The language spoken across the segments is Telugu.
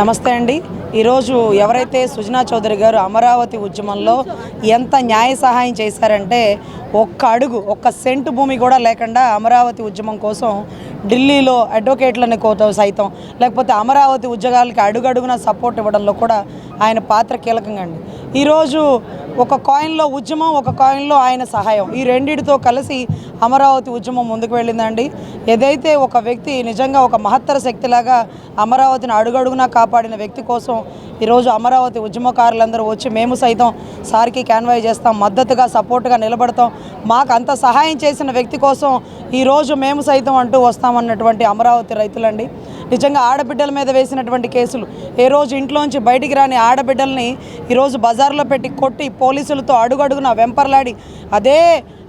నమస్తే అండి. ఈరోజు ఎవరైతే సుజనా చౌదరి గారు అమరావతి ఉద్యమంలో ఎంత న్యాయ సహాయం చేశారంటే ఒక్క సెంటు భూమి కూడా లేకుండా అమరావతి ఉద్యమం కోసం ఢిల్లీలో అడ్వకేట్లని సైతం లేకపోతే అమరావతి ఉద్యోగాలకి అడుగడుగున సపోర్ట్ ఇవ్వడంలో కూడా ఆయన పాత్ర కీలకంగా అండి. ఈరోజు ఒక కాయిన్లో ఉద్యమం, ఒక కాయిన్లో ఆయన సహాయం, ఈ రెండిటితో కలిసి అమరావతి ఉద్యమం ముందుకు వెళ్ళిందండి. ఏదైతే ఒక వ్యక్తి నిజంగా ఒక మహత్తర శక్తిలాగా అమరావతిని అడుగడుగునా కాపాడిన వ్యక్తి కోసం ఈరోజు అమరావతి ఉద్యమకారులందరూ వచ్చి మేము సైతం సార్కి కాన్వాయ్ చేస్తాం, మద్దతుగా సపోర్ట్గా నిలబడతాం, మాకు అంత సహాయం చేసిన వ్యక్తి కోసం ఈరోజు మేము సైతం అంటూ వస్తామన్నటువంటి అమరావతి రైతులండి. నిజంగా ఆడబిడ్డల మీద వేసినటువంటి కేసులు, ఏ రోజు ఇంట్లోంచి బయటికి రాని ఆడబిడ్డల్ని ఈరోజు బజార్లో పెట్టి కొట్టి పోలీసులతో అడుగడుగున వెంపర్లాడి అదే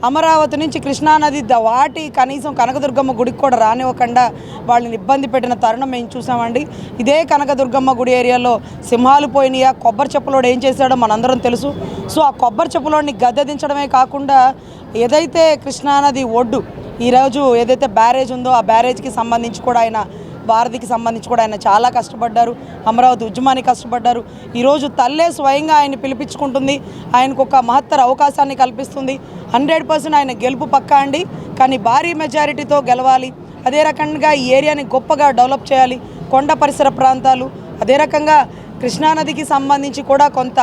అమరావతి నుంచి కృష్ణానది వాటి కనీసం కనకదుర్గమ్మ గుడికి కూడా రానివ్వకుండా వాళ్ళని ఇబ్బంది పెట్టిన తరుణం మేము చూసామండి. ఇదే కనకదుర్గమ్మ గుడి ఏరియాలో సింహాలు పోయినాయా, కొబ్బరి చెప్పులోడు ఏం చేశాడో మనందరం తెలుసు. సో ఆ కొబ్బరి చెప్పులోడిని గద్దెదించడమే కాకుండా ఏదైతే కృష్ణానది ఒడ్డు ఈరోజు ఏదైతే బ్యారేజ్ ఉందో ఆ బ్యారేజ్కి సంబంధించి కూడా ఆయన భారతికి సంబంధించి కూడా ఆయన చాలా కష్టపడ్డారు, అమరావతి ఉద్యమానికి కష్టపడ్డారు. ఈరోజు తల్లే స్వయంగా ఆయన పిలిపించుకుంటుంది, ఆయనకు ఒక మహత్తర అవకాశాన్ని కల్పిస్తుంది. 100% ఆయన గెలుపు పక్కా అండి. కానీ భారీ మెజారిటీతో గెలవాలి. అదే రకంగా ఈ ఏరియాని గొప్పగా డెవలప్ చేయాలి. కొండ పరిసర ప్రాంతాలు, అదే రకంగా కృష్ణానదికి సంబంధించి కూడా కొంత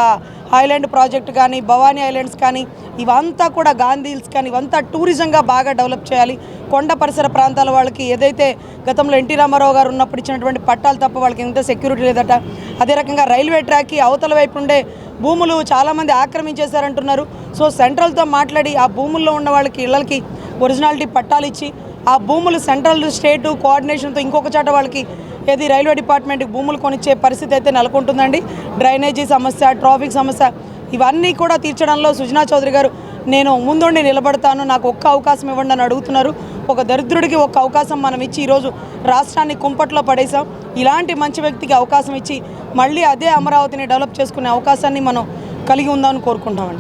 ఐలాండ్ ప్రాజెక్ట్ కానీ, భవానీ ఐలాండ్స్ కానీ, ఇవంతా కూడా గాంధీ హిల్స్ కానీ, ఇవంతా టూరిజంగా బాగా డెవలప్ చేయాలి. కొండ పరిసర ప్రాంతాల వాళ్ళకి ఏదైతే గతంలో ఎన్టీ రామారావు గారు ఉన్నప్పుడు ఇచ్చినటువంటి పట్టాలు తప్ప వాళ్ళకి ఎంత సెక్యూరిటీ లేదట. అదే రకంగా రైల్వే ట్రాక్కి అవతల వైపు ఉండే భూములు చాలామంది ఆక్రమించేశారంటున్నారు. సో సెంట్రల్తో మాట్లాడి ఆ భూముల్లో ఉన్న వాళ్ళకి ఇళ్ళకి ఒరిజినాలిటీ పట్టాలు ఇచ్చి ఆ భూములు సెంట్రల్ స్టేట్ కోఆర్డినేషన్తో ఇంకొక చాట వాళ్ళకి ఏది రైల్వే డిపార్ట్మెంట్కి భూములు కొనిచ్చే పరిస్థితి అయితే నెలకొంటుందండి. డ్రైనేజీ సమస్య, ట్రాఫిక్ సమస్య, ఇవన్నీ కూడా తీర్చడంలో సుజనా చౌదరి గారు నేను ముందుండి నిలబడతాను, నాకు ఒక్క అవకాశం ఇవ్వండి అని అడుగుతున్నారు. ఒక దరిద్రుడికి ఒక్క అవకాశం మనం ఇచ్చి ఈరోజు రాష్ట్రాన్ని కుంపట్లో పడేసాం. ఇలాంటి మంచి వ్యక్తికి అవకాశం ఇచ్చి మళ్ళీ అదే అమరావతిని డెవలప్ చేసుకునే అవకాశాన్ని మనం కలిగి ఉందామని కోరుకుంటామండి.